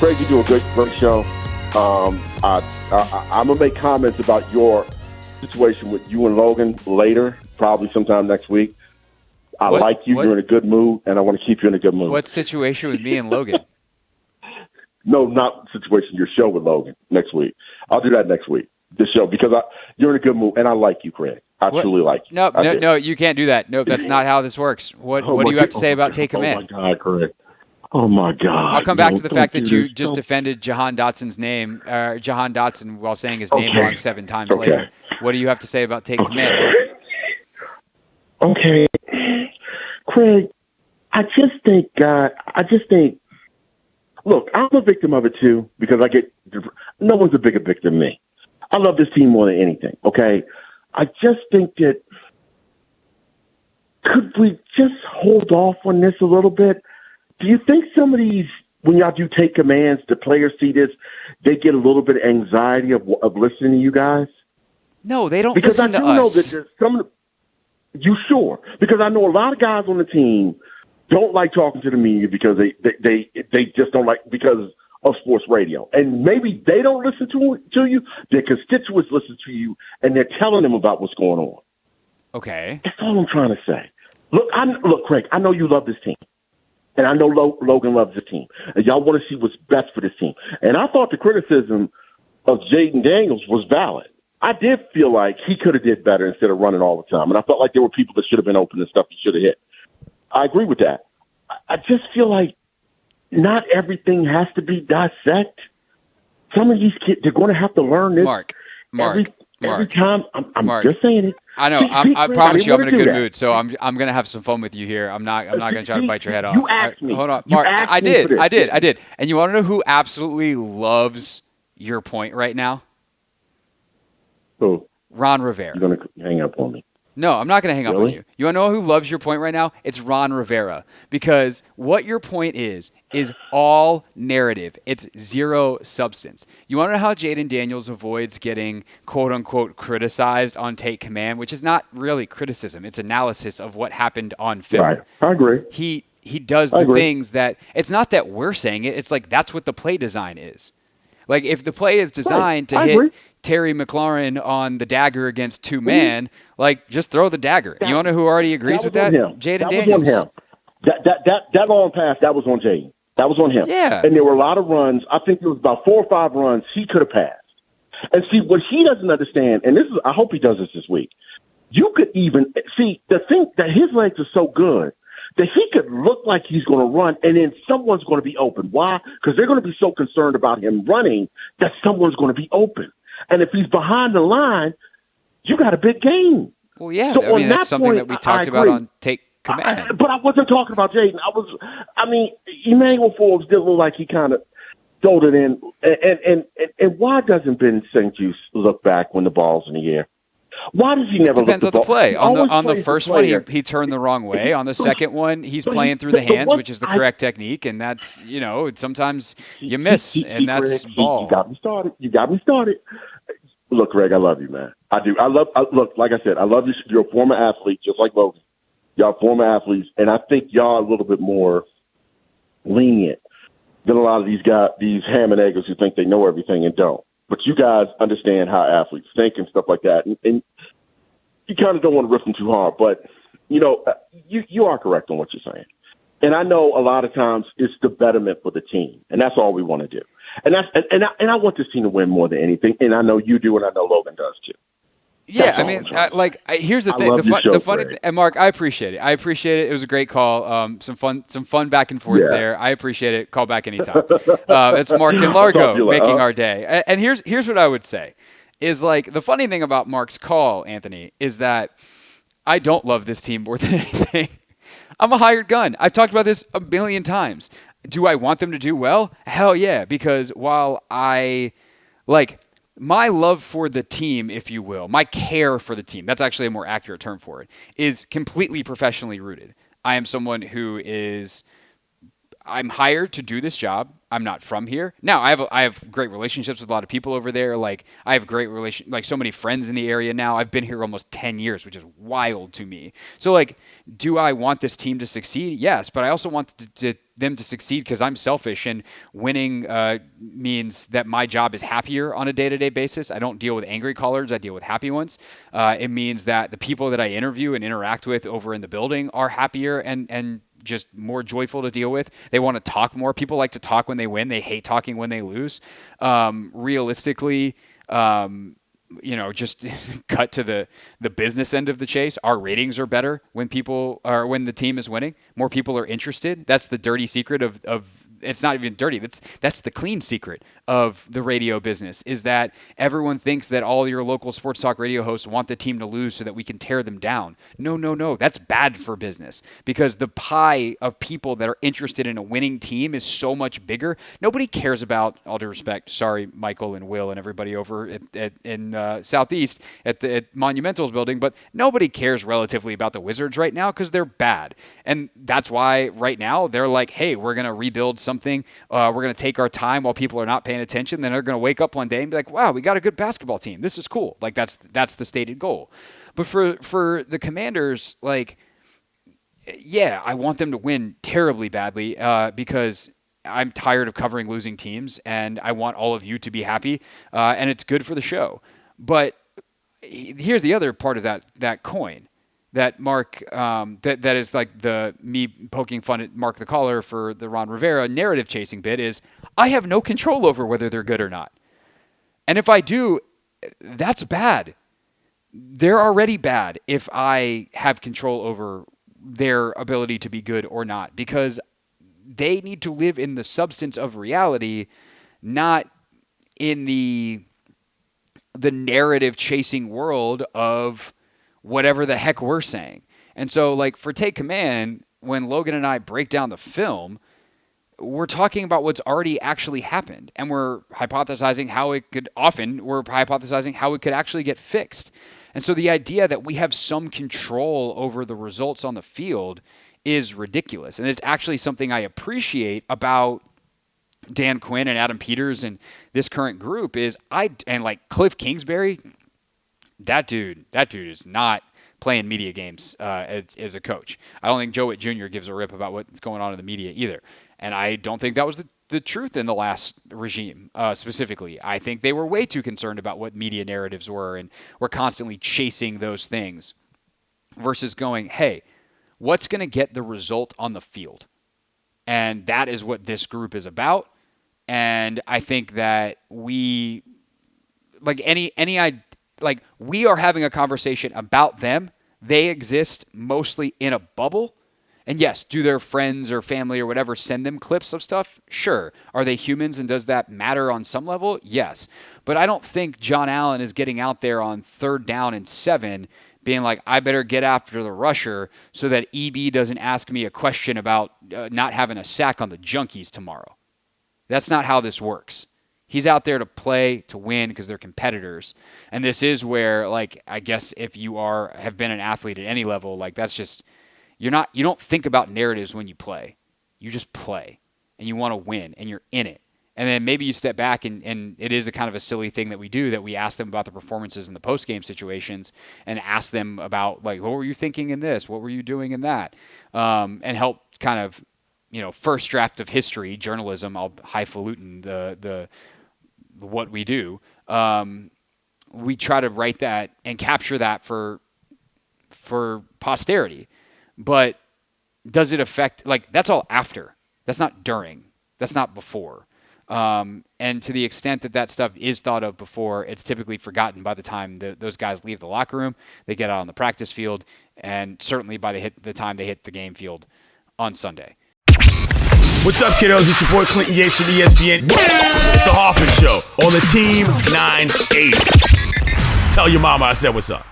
Craig, you do a great show. I'm gonna make comments about your situation with you and Logan later, probably sometime next week. I like you. You're in a good mood, and I want to keep you in a good mood. What situation with me and Logan? No, not situation. Your show with Logan next week. I'll do that next week. The show, because you're in a good mood, and I like you, Craig. I truly like you. No, you can't do that. No, that's not how this works. What do you have to say about Take Command? Oh, my God, Craig. Oh, my God. I'll come back to the fact that you just defended Jahan Dotson's name, Jahan Dotson, while saying his name wrong 7 times later. What do you have to say about Take Command, Mark? Okay. Craig, I just think, look, I'm a victim of it too, because no one's a bigger victim than me. I love this team more than anything, okay? I just think that, could we just hold off on this a little bit? Do you think some of these, when y'all do take commands, the players see this, they get a little bit of anxiety of listening to you guys? No, they don't because listen to us. Because I do know that there's some. You sure? Because I know a lot of guys on the team don't like talking to the media because they just don't like, because of sports radio. And maybe they don't listen to you. Their constituents listen to you, and they're telling them about what's going on. Okay. That's all I'm trying to say. Look, Craig, I know you love this team. And I know Logan loves the team. And y'all want to see what's best for this team. And I thought the criticism of Jaden Daniels was valid. I did feel like he could have did better instead of running all the time. And I felt like there were people that should have been open and stuff he should have hit. I agree with that. I just feel like not everything has to be dissect. Some of these kids, they're going to have to learn this. Mark. Every time. I'm just saying it. I know. I promise you, I'm in a good mood. So I'm going to have some fun with you here. I'm not going to try to bite your head off. You asked me. Hold on, Mark. I did. And you want to know who absolutely loves your point right now? Who? Ron Rivera. You're going to hang up on me. No, I'm not going to hang up on you. You want to know who loves your point right now? It's Ron Rivera. Because what your point is all narrative. It's zero substance. You want to know how Jaden Daniels avoids getting quote-unquote criticized on Take Command, which is not really criticism. It's analysis of what happened on film. Right. I agree. He does the things that – it's not that we're saying it. It's like that's what the play design is. Like if the play is designed to hit – Terry McLaurin on the dagger against 2-man, like just throw the dagger. You want to know who already agrees with that? Jaden Daniels. Was on him. That long pass, that was on Jaden. That was on him. Yeah. And there were a lot of runs. I think there was about 4 or 5 runs he could have passed. And see, what he doesn't understand, and I hope he does this week, you could even see the thing that his legs are so good that he could look like he's going to run, and then someone's going to be open. Why? Because they're going to be so concerned about him running that someone's going to be open. And if he's behind the line, you got a big game. Well, yeah. So that's something that we talked about on Take Command. But I wasn't talking about Jaden. Emmanuel Forbes did look like he kind of stole it in. And why doesn't Ben St. Juste look back when the ball's in the air? Why does he never look Depends the on the ball? play. On the first one, he turned the wrong way. On the second one, he's playing through the hands, which is the correct technique. And that's, sometimes you miss, and that's ball. You got me started. Look, Greg, I love you, man. I do. Look, like I said, I love you. You're a former athlete, just like Logan. Y'all former athletes, and I think y'all are a little bit more lenient than a lot of these guys, these ham and eggers who think they know everything and don't. But you guys understand how athletes think and stuff like that, and you kind of don't want to rip them too hard. But you are correct on what you're saying, and I know a lot of times it's the betterment for the team, and that's all we want to do. And I want this team to win more than anything, and I know you do, and I know Logan does too. Yeah, I mean, here's the thing. The funny and Mark, I appreciate it. It. It was a great call. Some fun back and forth there. I appreciate it. Call back anytime. It's Mark and Largo making our day. And here's what I would say is like the funny thing about Mark's call, Anthony, is that I don't love this team more than anything. I'm a hired gun. I've talked about this a million times. Do I want them to do well? Hell yeah, because while my love for the team, if you will, my care for the team, that's actually a more accurate term for it, is completely professionally rooted. I am someone who is I'm hired to do this job. I'm not from here. Now, I have great relationships with a lot of people over there. Like, I have so many friends in the area now. I've been here almost 10 years, which is wild to me. So, like, do I want this team to succeed? Yes, but I also want them to succeed because I'm selfish, and winning means that my job is happier on a day-to-day basis. I don't deal with angry callers. I deal with happy ones. It means that the people that I interview and interact with over in the building are happier and just more joyful to deal with. They want to talk more. People like to talk when they win. They hate talking when they lose. Realistically, just cut to the business end of the chase. Our ratings are better when the team is winning. More people are interested. That's the dirty secret of it's not even dirty. That's the clean secret of the radio business, is that everyone thinks that all your local sports talk radio hosts want the team to lose so that we can tear them down. No. That's bad for business, because the pie of people that are interested in a winning team is so much bigger. Nobody cares about, all due respect, sorry, Michael and Will and everybody over in Southeast at Monumental's building, but nobody cares relatively about the Wizards right now because they're bad. And that's why right now they're like, hey, we're going to rebuild something. We're going to take our time while people are not paying attention. Then they're going to wake up one day and be like, wow, we got a good basketball team. This is cool. Like, that's the stated goal. But for the Commanders, like, yeah, I want them to win terribly badly because I'm tired of covering losing teams, and I want all of you to be happy, and it's good for the show. But here's the other part of that coin. That Mark, that is like me poking fun at Mark the Caller for the Ron Rivera narrative chasing bit, is I have no control over whether they're good or not. And if I do, that's bad. They're already bad if I have control over their ability to be good or not, because they need to live in the substance of reality, not in the narrative chasing world of whatever the heck we're saying. And so, like, for Take Command, when Logan and I break down the film, we're talking about what's already actually happened, and we're hypothesizing how it could actually get fixed. And so the idea that we have some control over the results on the field is ridiculous. And it's actually something I appreciate about Dan Quinn and Adam Peters and this current group and like Cliff Kingsbury, that dude is not playing media games as a coach. I don't think Joe Witt Jr. gives a rip about what's going on in the media either. And I don't think that was the truth in the last regime specifically. I think they were way too concerned about what media narratives were and were constantly chasing those things versus going, hey, what's going to get the result on the field? And that is what this group is about. And I think that we, like we are having a conversation about them. They exist mostly in a bubble. And yes, do their friends or family or whatever send them clips of stuff? Sure. Are they humans, and does that matter on some level? Yes. But I don't think John Allen is getting out there on 3rd down and 7 being like, I better get after the rusher so that EB doesn't ask me a question about not having a sack on the Junkies tomorrow. That's not how this works. He's out there to play, to win, because they're competitors. And this is where, like, I guess if you have been an athlete at any level, like, that's just, you don't think about narratives when you play. You just play, and you want to win, and you're in it. And then maybe you step back, and it is a kind of a silly thing that we do, that we ask them about the performances in the post-game situations and ask them about, like, what were you thinking in this? What were you doing in that? And help kind of, first draft of history, journalism, I'll highfalutin the what we do. We try to write that and capture that for posterity. But does it affect, like, that's all after. That's not during. That's not before. And to the extent that stuff is thought of before, it's typically forgotten by the time those guys leave the locker room, they get out on the practice field, and certainly by the time they hit the game field on Sunday. What's up, kiddos? It's your boy Clinton Yates from ESPN. It's the Hoffman Show on the Team 980. Tell your mama I said what's up.